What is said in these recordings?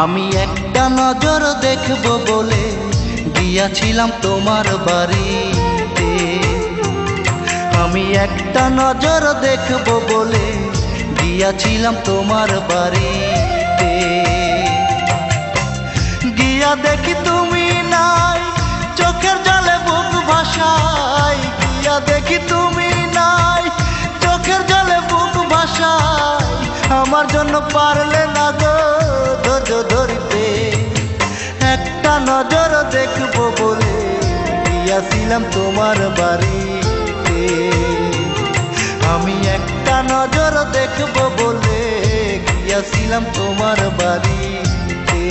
আমি একটা নজর দেখব বলে গিয়াছিলাম তোমার বাড়িতে। আমি একটা নজর দেখব বলে গিয়াছিলাম তোমার বাড়িতে। গিয়া দেখি তুমি নাই, চোখের জলে বুক ভাসাই। গিয়া দেখি তুমি নাই, চোখের জলে বুক ভাসাই। আমার জন্য পারলে না গো ধৈর্য ধরিতে। একটা নজর দেখব বলে গিয়াছিলাম তোমার বাড়িতে। আমি একটা নজর দেখব বলে গিয়াছিলাম তোমার বাড়িতে।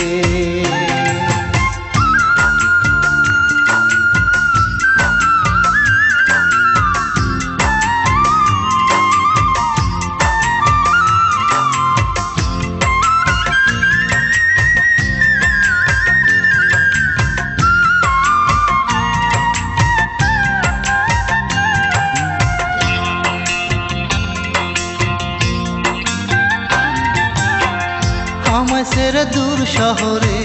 আমায় ছেড়ে দূর শহরে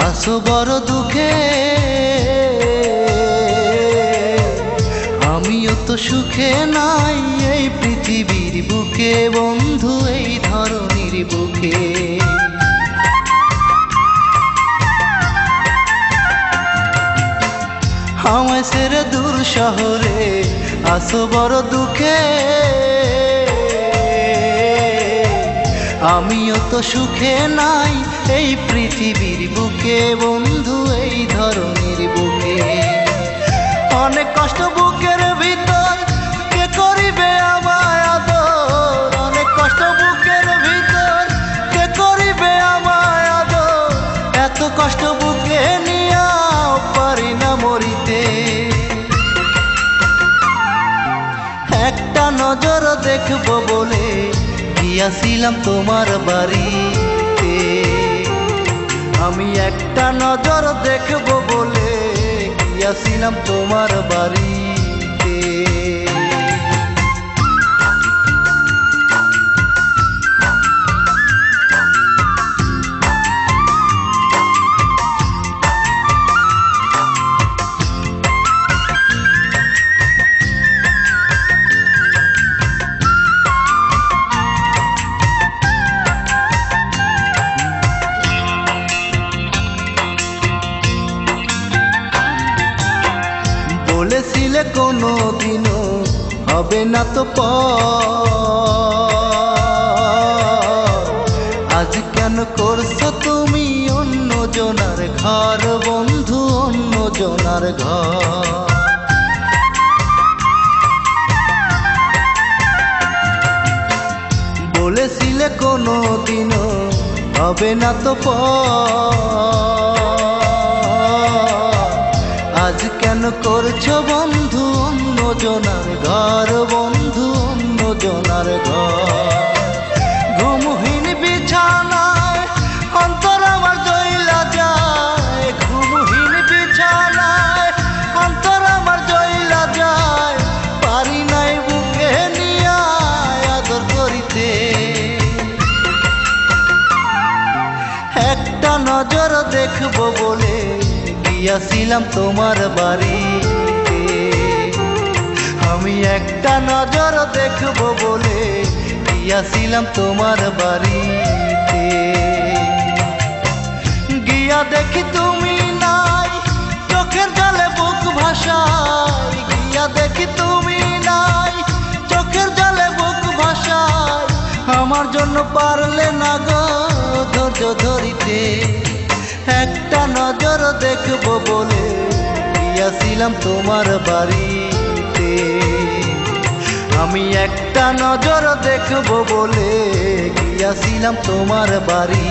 আসো বড় দুঃখে। আমিও তো সুখে নাই এই পৃথিবীর বুকে বন্ধু, এই ধরনীর বুকে। আমায় ছেড়ে দূর শহরে আসো বড় দুঃখে। আমিও তো সুখে নাই এই পৃথিবীর বুকে বন্ধু, এই ধরনের বুকে। অনেক কষ্ট বুকের ভিতর, কে করিবে আমায় আদর। অনেক কষ্ট বুকের ভিতর, কে করিবে আমায় আদর। এত কষ্ট বুকে নিয়াও পারি না মরিতে। একটা নজর দেখব বলে গিয়াছিলাম তোমার বাড়িতে। আমি একটা নজর দেখব বলে গিয়াছিলাম তোমার বাড়িতে। বলেছিলে কোনো দিনও হবে না তো আজ কেন করছো তুমি অন্য জনার ঘর বন্ধু, অন্য জনার ঘর। বলেছিলে কোনো দিনও হবে না তো আজ কেন করছো বন্ধু অন্য জনার ঘর বন্ধু, অন্য জনার ঘর। ঘুমহীন বিছানায় অন্তর আমার জইলা যায়। ঘুমহীন বিছানায় অন্তর আমার জইলা যায়। পারি নাই বুকে নিয়া আদর করিতে। একটা নজর দেখব বলে গিয়াছিলাম তোমার বাড়িতে। আমি একটা নজর দেখব বলে গিয়াছিলাম তোমার বাড়িতে। গিয়া দেখি তুমি নাই, চোখের জলে বুক ভাসাই। গিয়া দেখি তুমি নাই, চোখের জলে বুক ভাসাই। আমার জন্য পারলে না গো ধৈর্য ধরিতে। একটা নজর দেখব বলে গিয়াছিলাম তোমার বাড়িতে। আমি একটা নজর দেখব বলে গিয়াছিলাম তোমার বাড়ি।